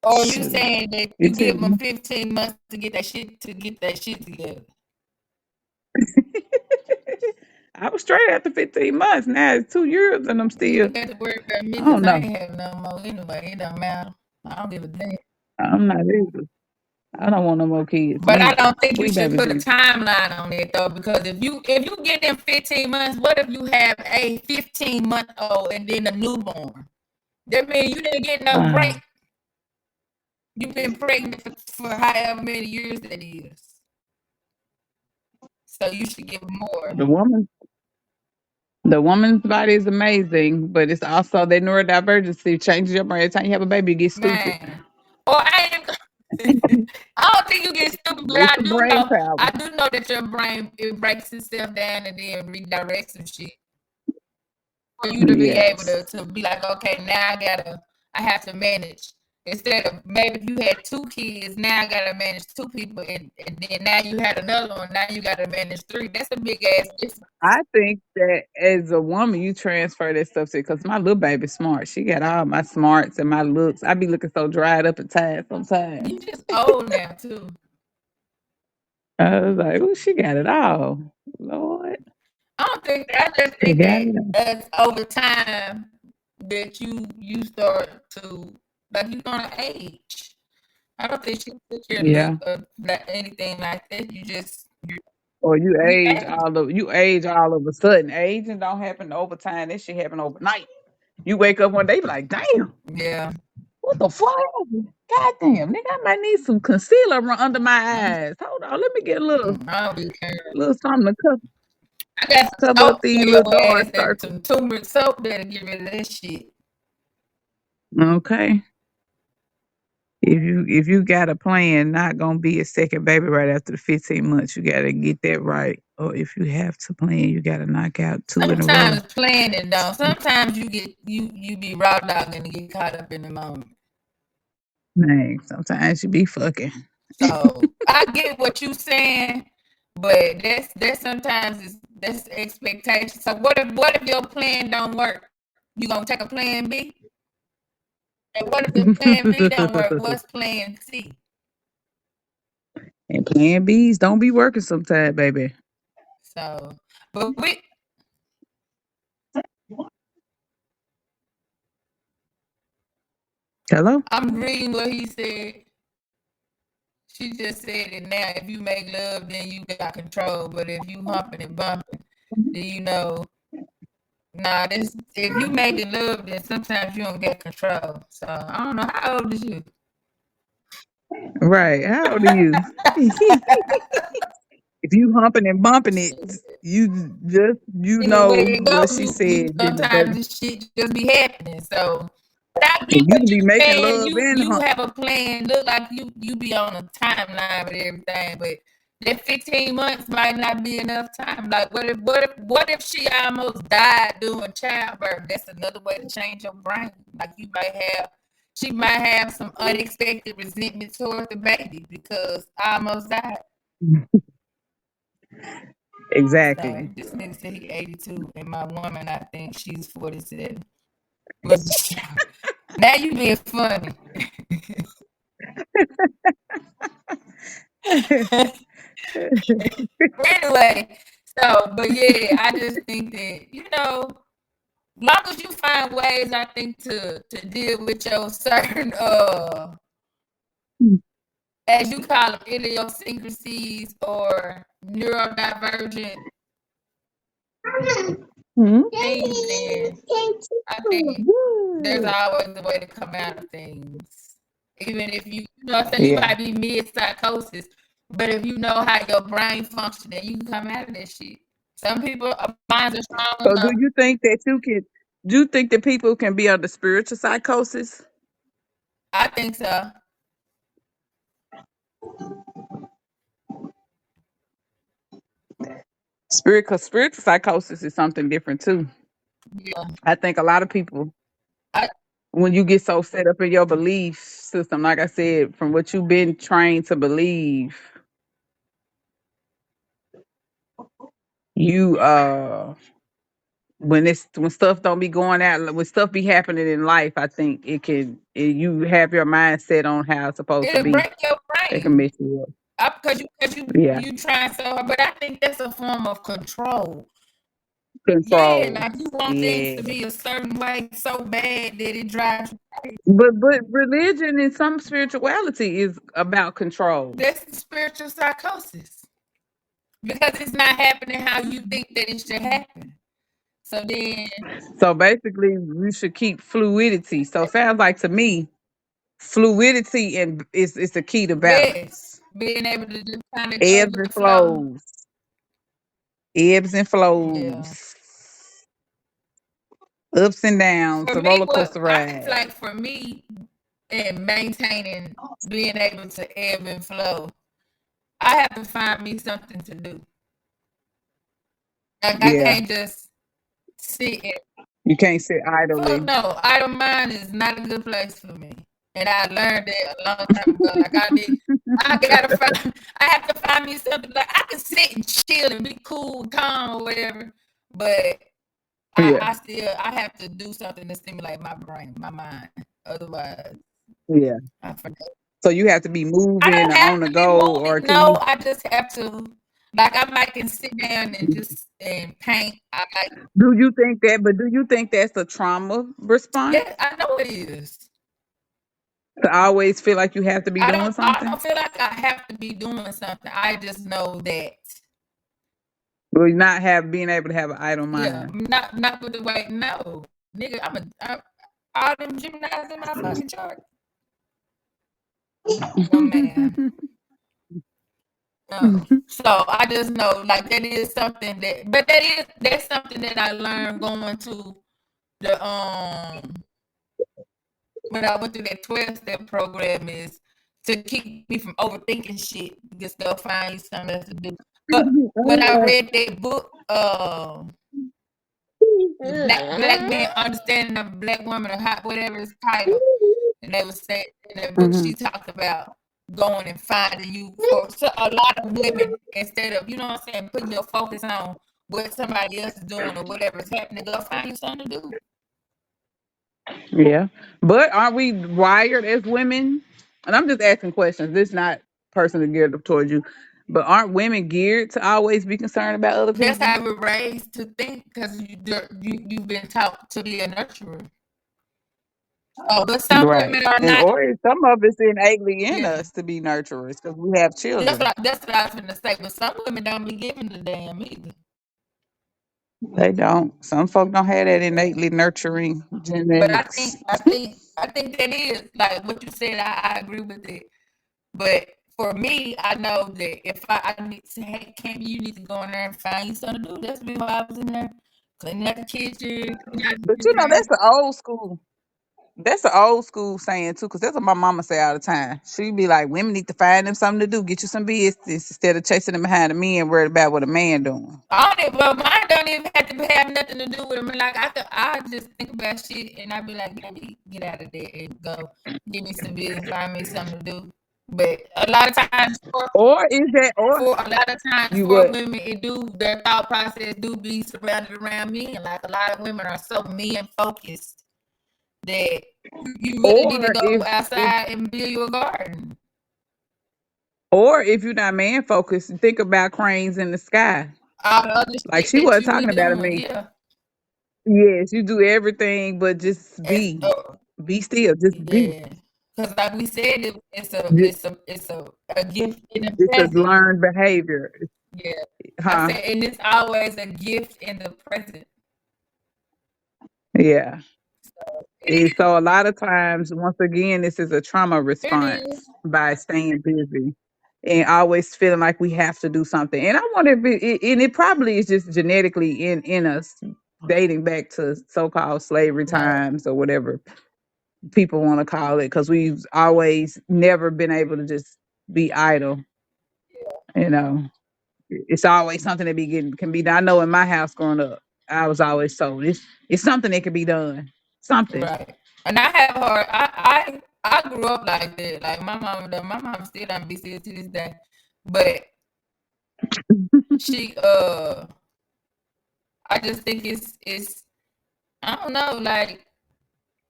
Or you Shoot. saying that you It give them took 15 months to get that shit together? I was straight after 15 months. Now it's 2 years and I'm You still ain't got to worry about me I because don't I know. ain't having no more anyway. It don't matter. I don't give a damn. I'm not either. I don't want no more kids. But I Me. don't think you Sweet should baby put a Jesus. timeline on it though, because if you get them 15 months, what if you have a 15-month-old and then a newborn? That means you didn't get no break. Wow. You've been pregnant for however many years that is. So you should give more. The woman the woman's body is amazing, but it's also that neurodivergency changes your brain. Every time you have a baby, you get stupid. Man. Or I ain't I don't think you get stupid, but It's the brain power. I do know that your brain it breaks itself down and then redirects some shit for you to be able Yes. to be like, okay, now I have to manage. Instead of maybe if you had two kids, now I gotta manage two people, and then now you had another one, now you gotta manage three. That's a big ass difference. I think that as a woman, you transfer that stuff to because my little baby smart. She got all my smarts and my looks. I be looking so dried up and tired You sometimes. just old now too. I was like, oh, she got it all. Lord, I just she think got that it all. as over time that you start to like you're gonna age. I don't think she sit here look Yeah. like anything like that. Or You age. you age all of a sudden. Aging don't happen over time. That shit happen overnight. You wake up one day, be like, damn, Yeah. what the fuck? God damn, nigga, I might need some concealer under my Mm, eyes. Hold on, let me get I don't be caring. a little something to I got some cover up soap these for little your dark ass that circles. some turmeric soap that'll get rid of that shit. Okay. If you got a plan, not gonna be a second baby right after the 15 months, you gotta get that right. Or if you have to plan, you gotta knock out two in a row. Sometimes planning don't. Sometimes you be raw dogging and get caught up in the moment. Man, sometimes you be fucking. So I get what you saying, but that's sometimes that's expectation. So what if your plan don't work? You gonna take a plan B? And what if the plan B don't work? What's plan C? And plan B's don't be working sometime, baby. So, but Hello? I'm reading what he said. She just said it now. If you make love, then you got control. But if you humping and bumping, then you know Nah, this if you make it love, then sometimes you don't get control. So I don't know how old is you. Right. How old are you? If you humping and bumping it, you Anyway, way know it go, what she you said. Then sometimes this shit just be happening. So, but I get and you what can you be making saying. love and You have a plan. Look like you be on a timeline with everything, but that 15 months might not be enough time. Like what if she almost died doing childbirth? That's another way to change your brain. Like she might have some unexpected resentment towards the baby because I almost died. So exactly. this nigga said he 82, and my woman, I think she's 47. But now you being funny. Anyway, but yeah, I just think that long as you find ways, I think to deal with your certain as you call them, idiosyncrasies or neurodivergent Hmm? things, then I think there's always a way to come out of things. Even if you Yeah. might be mid psychosis, but if you know how your brain functions, then you can come out of that shit. Some people minds are strong So do enough. you think that you can? Do you think that people can be under spiritual psychosis? I think so. Cause spiritual psychosis is something different too. Yeah. I think a lot of people, I, when you get so set up in your belief system, like I said, from what you've been trained to believe, you when stuff don't be going out, when stuff be happening in life, I think you have your mindset on how it's supposed to it'll be. break your They can brain. mess you up. Because Yeah, you trying so hard, but I think that's a form of control. Yeah, control. like you want things Yeah, to be a certain way so bad that it drives you crazy. but religion and some spirituality is about control. That's the spiritual psychosis because it's not happening how you think that it should happen. So then, So basically, we should keep fluidity. So it sounds like to me, fluidity and is the key to yes, balance. being able to just kind of go Ebbs with and the flow. flows. Ebbs and Yeah. flows. Ups and downs. For A me, roller what coaster I feel ride. like for me and maintaining being able to ebb and flow, I have to find me something to do. Like I Yeah. can't just sit and You can't sit fuck idly. no. Idle mind is not a good place for me. And I learned that a long time ago. Like I gotta find I have to find me something like I can sit and chill and be cool and calm or whatever. But Yeah. I have to do something to stimulate my brain, my mind. Otherwise, Yeah. I forget. So you have to be I moving don't or on have the to be go, or moving. can No, you? I just have to like I might can sit down and just and paint. I like Do you think that? But do you think that's a trauma yeah, response I know it is. to always feel like you have to be doing I something? don't feel like I have to be doing something. I just know that Or not have being able to have an idle yeah, mind? not with the way no. Nigga, all them Gemini's in my fucking chart. No man. No. So I just know like that is something that's something that I learned going to the when I went through that 12-step program is to keep me from overthinking shit. Just go find you something else to do. But when I read that book, the black man understanding of a black woman or hot whatever it's titled, and they was saying in that book Mhm. she talked about going and finding you for a lot of women instead of what I'm saying putting your focus on what somebody else is doing or whatever is happening. Go find you something to do. Yeah. But aren't we wired as women? And I'm just asking questions. This is not personally geared towards you. But aren't women geared to always be concerned about other That's people? how we're raised to think because you've been taught to be a nurturer. Oh, but some Right. women are And not. or is some of it's innately in Yeah, us to be nurturers because we have children. that's what I was going to say. But some women don't be giving a damn either. They don't. Some folk don't have that innately nurturing But I genetics. think I think I think that is like what you said. I agree with it. But for me, I know that if I need to, hey, Cam, you need to go in there and find you something to do. That's me why I was in there cleaning out the kitchen, cleaning out the But you know, refrigerator. that's the old school saying too, because that's what my mama say all the time. She be like, women need to find them something to do, get you some business instead of chasing them behind the men worried about what a man doing. I don't even, well, mine don't even have to have nothing to do with them. Like I just think about shit and I be like, let me get out of there and go give me some business, find me something to do. But a lot of times, Or for a lot of times you for what? women, it do their thought process do be surrounded around men. Like a lot of women are so men focused that you really need to Or go if outside and build your garden. or if you're not man focused, think about cranes in the sky. All the other Like shit she that wasn't you be talking about a doing, man. yeah. Yes, you do everything but just As be still, just be. yeah, because like we said, Ju- it's a gift in the It's a present. learned behavior, Yeah, I huh? said, and it's always a gift in the present. Yeah. And It so a lot of times, once again, this is a trauma it is response by staying busy and always feeling like we have to do something. And I wonder if and it probably is just genetically in us, dating back to so-called slavery right. times or whatever people want to call it, because we've always never been able to just be idle. You know, it's always something that can be done. I know in my house growing up, I was always told it's something that can be done. Something. Right. And I have her. I grew up like that. Like my mom still don't be still to this day, but she I just think it's I don't know like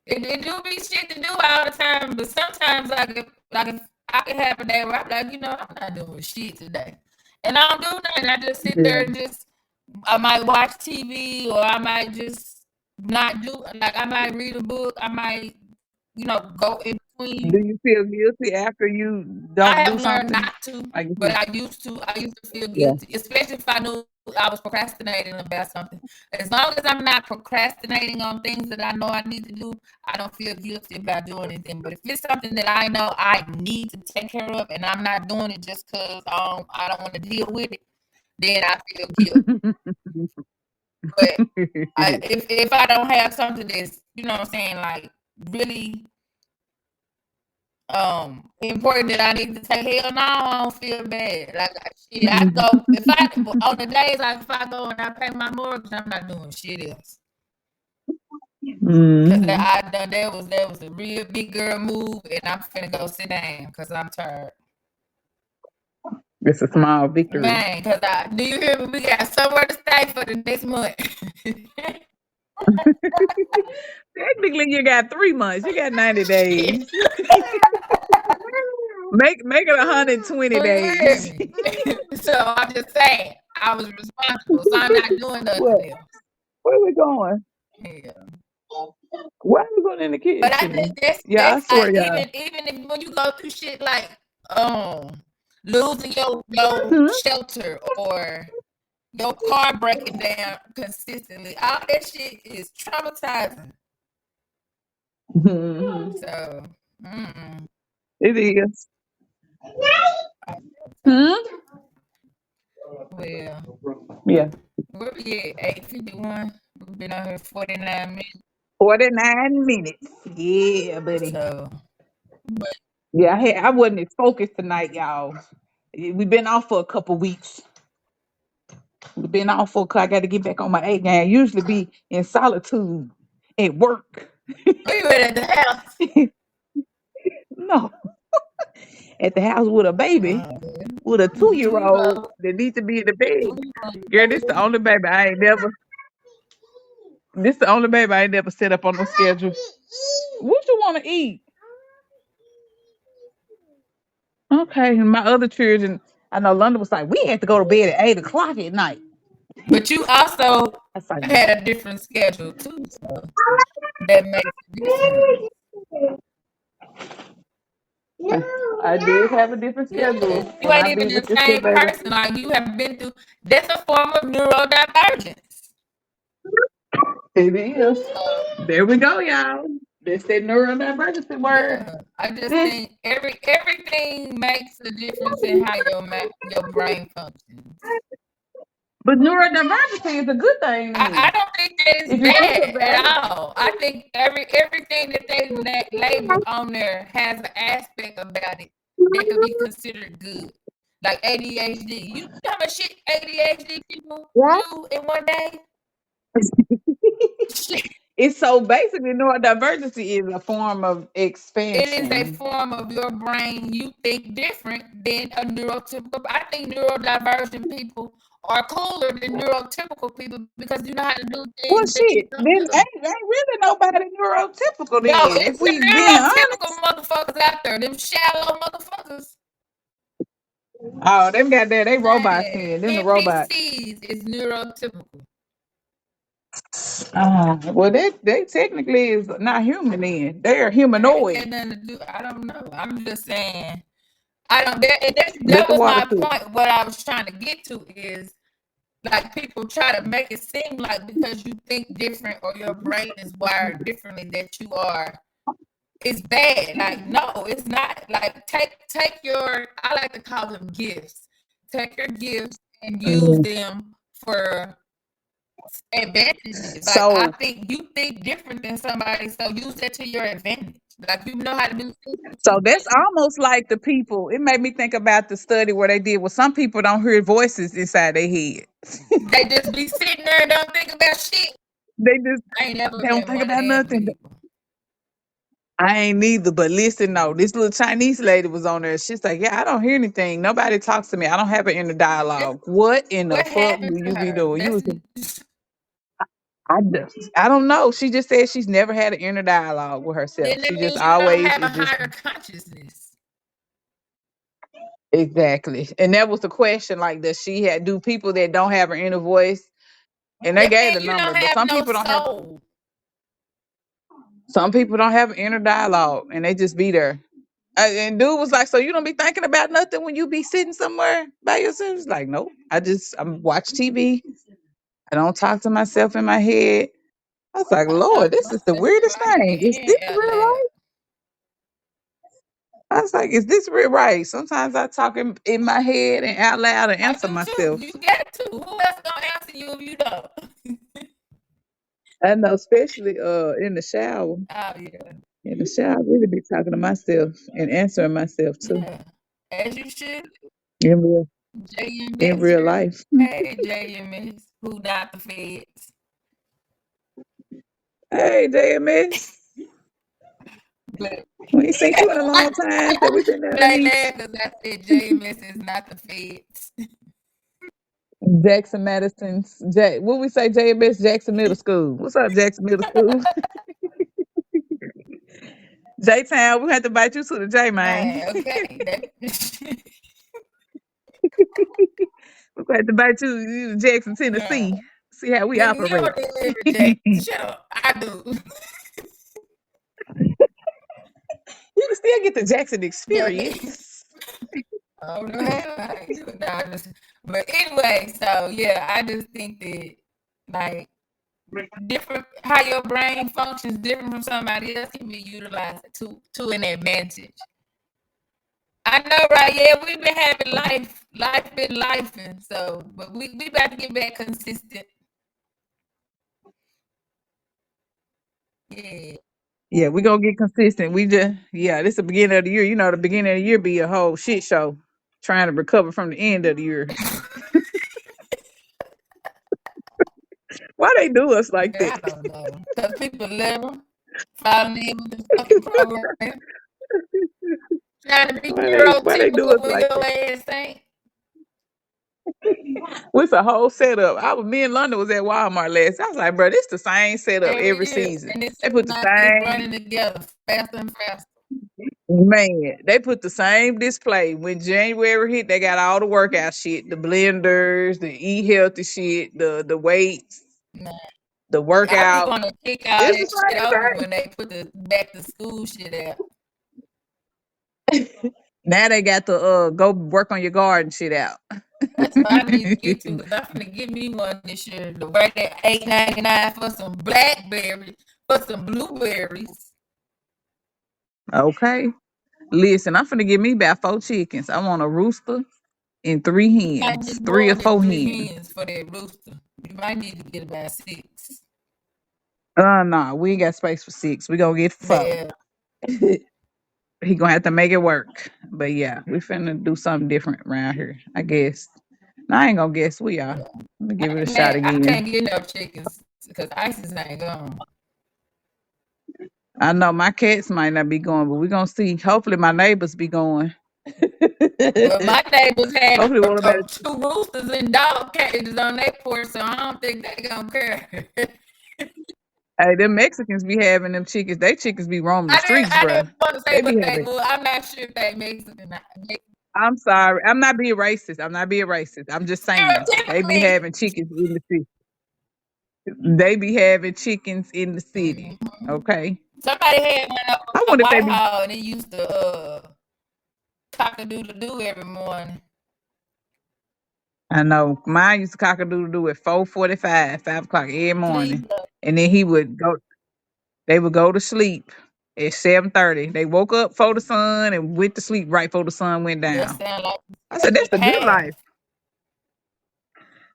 it do be shit to do all the time, but sometimes if I can have a day where I'm like, I'm not doing shit today, and I don't do nothing. I just sit there Yeah. and just I might watch TV or I might just not do like I might read a book. I might go in Do between. you feel guilty after you I don't do have learned something? not to, Like, but I used to. I used to feel yeah. guilty, especially if I knew I was procrastinating about something. As long as I'm not procrastinating on things that I know I need to do, I don't feel guilty about doing anything. But if it's something that I know I need to take care of and I'm not doing it just because I don't want to deal with it, then I feel guilty. But if I don't have something that's what I'm saying, like really important that I need to take, hell no, I don't feel bad. Like shit, I go if I on the days like if I go and I pay my mortgage, I'm not doing shit else. Cause Hmm. I done that was a real big girl move, and I'm finna go sit down because I'm tired, It's a small victory. man. Cause I do you hear me? We got somewhere to stay for the next month. Technically, you got 3 months. You got 90 Shit, days. Make it 120 you hear days. me? So I'm just saying I was responsible, so I'm not doing What? nothing else. Where are we going? Yeah. Why are we going in the But I think kitchen? that's Yeah, I that's swear, y'all. even if when you go through shit like losing your Hmm. shelter or your car breaking down consistently, all that shit is traumatizing. Hmm. So, mm-mm. It is. So, Hmm? well, Yeah. where we at? 8:51. We've been out here 49 minutes. 49 minutes. Yeah, buddy. So, but Yeah, I wasn't as focused tonight, y'all. We've been off for a couple weeks. We've been off for. I got to get back on my A game. I usually be in solitude at work. we were at the house. No, at the house with a baby, Uh, with a 2 year two old year that needs to be in the bed. Girl, this the old. only baby I ain't never. This the only baby I ain't never set up on no schedule. What you want to eat? Okay, and my other children. I know London was like, we had to go to bed at 8 o'clock at night. But you also I was like, had a different schedule too, so that makes a difference. yeah, I did have a different Yeah, schedule you when ain't I be even with the this little same baby. person. Like you have been through. That's a form of neurodivergence. It is. So There we go, y'all. That's that neurodiversity word. yeah, I just think everything makes a difference in how your brain functions. But neurodiversity is a good thing to I me. don't think that is If you think bad about it. at all. I think everything that they labeled on there has an aspect about it that could be considered good. Like ADHD. You know how much shit ADHD people Right? do in one day? Shit. It's so basically neurodiversity is a form of It is a expansion. form of your brain. You think different than a neurotypical. I think neurodivergent people are cooler than neurotypical people because you know how to do Well, things that you shit. don't Then do. ain't really nobody neurotypical No, then. If it's the we being neurotypical honest. motherfuckers out there. Them shallow motherfuckers. Oh, them got there, they robots Man, then. Them the robots. NPCs is neurotypical. Well, they technically is not human then. They are I ain't humanoid. got nothing to do. I don't know. I'm just saying. I don't. That Let the was water my cook. point. What I was trying to get to is like people try to make it seem like because you think different or your brain is wired differently that you are it's bad. Like, no, it's not. Like, take your I like to call them gifts. Take your gifts and use Mhm. them for advantages. Like, I So think you think different than somebody, so use that to your advantage. Like, you know how to do things that so you that's think. almost like the people. It made me think about the study where they did. Well, some people don't hear voices inside their head. They just be sitting there and don't think about shit. They just I ain't never they don't been think one of about them nothing. people. I ain't neither, but listen, no, this little Chinese lady was on there. She's like, yeah, I don't hear anything. Nobody talks to me. I don't have an inner That's dialogue. What in the what fuck do happened you to be her. doing? That's I don't know. She just said she's never had an inner dialogue with herself. then that She just means you don't always have a is just higher consciousness. exactly. And that was the question. Like, does she have do people that don't have an inner voice? And they That gave the means you number, don't but have some no people don't have. soul. Some people don't have an inner dialogue, and they just be there. And dude was like, "So you don't be thinking about nothing when you be sitting somewhere by yourself?" It's like, nope. I'm watch TV. I don't talk to myself in my head. I was like, I talk Lord, to this is the myself in weirdest my thing. Is this head and out real life? loud. I was like, is this real right? Sometimes I talk in my head and out loud and I answer do too. You myself. got to. Who else gonna answer you if you don't? I know, especially in the shower. Oh yeah, In the shower, I really be talking to myself and answering myself too. yeah. As you should. In real in JMS real here. life. Hey JMS, who not the feds? Hey, JMS. But We ain't seen you in a long time. That we've been down in they these laugh because I said JMS is not the feds. Jackson Madison's what we say, JMS Jackson Middle School. What's up, Jackson Middle School? J Town, we had to invite you to the J man. Man, okay. We had to invite you to Jackson, Yeah. Tennessee. See how we Nigga, you operate. don't live in Jackson. Shut up. I do. You can still get the Jackson Yeah. experience. I don't know how I do it. Nah, but anyway, so yeah, I just think that like different how your brain functions different from somebody else can be utilized to an advantage. I know, right? Yeah, we've been having life been life, and so but we about to get back consistent. Yeah, Yeah, we gonna get consistent. We just this the beginning of the year. You know, the beginning of the year be a whole shit show. Trying to recover from the end of the year. Why they do us like I that? don't know because people live falling in with the fucking program, trying to be Why they do neurotypical us when like your that? ass ain't. With a whole setup. Me in London was at Walmart last. I was like, bro, this the same setup Every every year, season. and it's They put the not. It's same running together faster and faster. man. They put the same display. When January hit, they got all the workout shit, the blenders, the eat healthy shit, the weights, Nah, the I be workout. want to kick all It's that shit over when they put the back to school shit out. the same. Now they got the go work on your garden shit out. That's what I need to get to because I'm finna get me one this year. The right at $8.99 for some blackberries, for some blueberries. Okay. Listen, I'm finna give me about 4 chickens. I want a rooster and 3 hens, Not just 3 more or than 4 hens. 3 hens for that rooster. You might need to get about 6. No, we ain't got space for 6. We gonna get 4. Yeah, He gonna have to make it work. But yeah, we finna do something different around here, I guess. No, I ain't gonna guess. We are. yeah. Let me give it a shot Man, I again. can't get enough chickens because ISIS ain't gone. I know my cats might not be going, but we gonna see. Hopefully, my neighbors be going. Well, my neighbors have Hopefully, one of them. 2 roosters and dog cages on their porch, so I don't think they gonna care. Hey, them Mexicans be having them chickens. They chickens be roaming the streets, I didn't bruh. want to say They be what they having. were. I'm not sure if they Mexican. I'm sorry. I'm not being racist. I'm not being racist. I'm just saying they be Stereotypically, having chickens in the city. They be having chickens in the city. mhm. Okay. Somebody had one up I on wonder if they be. Whitehall and it used to cock a doodle doo every morning. I know mine used to cock a doodle doo at 4:45, 5 o'clock every Please, morning, and then he would go. They would go to sleep at 7:30. They woke up for the sun and went to sleep right before the sun went that down. sound like I said, "That's the good half. life.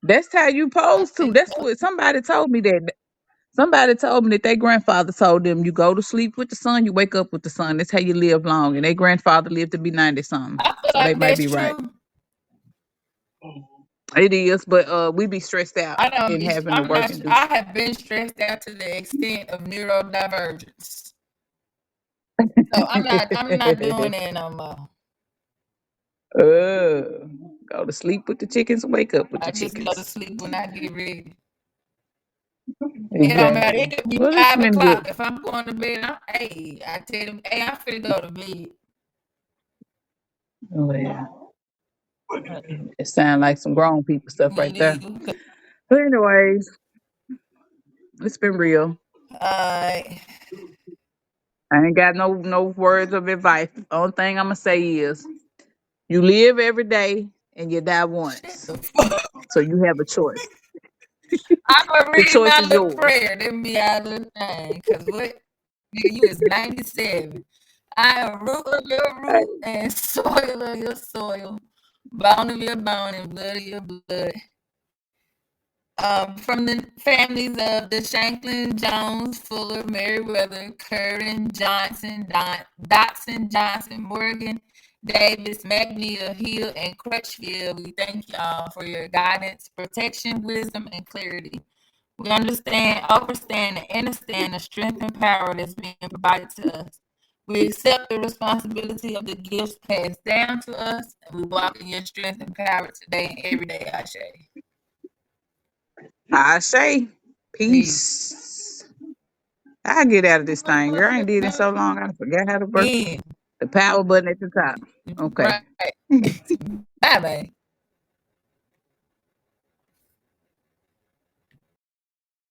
That's how you I supposed to." think That's what somebody told me that. Somebody told me that their grandfather told them, "You go to sleep with the sun, you wake up with the sun. That's how you live long." And their grandfather lived to be 90 something, I feel so they like might that's be right. true. It is, but we be stressed out I don't in be. having to I'm work not. and do. I have been stressed out to the extent of neurodivergence. So I'm not doing that no more. uh, Go to sleep with the chickens, wake up with I the just go to chickens. sleep when I get ready. It don't matter. Exactly. It could be Well, it's 5 been good. o'clock. If I'm going to bed, I tell them, hey, I'm finna go to bed. Oh, yeah. It sounds like some grown people stuff right It there. is. But anyways, it's been real. Uh, I ain't got no words of advice. Only thing I'm gonna say is you live every day and you die shut once. the fuck. So you have a choice. I'm gonna The read choice my is little yours. prayer. Then be our little thing. Cause what? Nigga, you is 97. I am root of your root Hey, and soil of your soil, bone of your bone and blood of your blood. From the families of the Shanklin, Jones, Fuller, Merriweather, Curran, Johnson, Dotson, Johnson, Morgan, Davis, McNeil, Hill, and Crutchfield, we thank y'all for your guidance, protection, wisdom, and clarity. We understand, overstand, and understand the strength and power that's being provided to us. We accept the responsibility of the gifts passed down to us, and we walk in your strength and power today and every day, Ashe. I say Peace. peace. I get out of this thing, girl. I ain't did it in so long. I forgot how to work Again, the power button at the top. Okay. right. Bye, bye.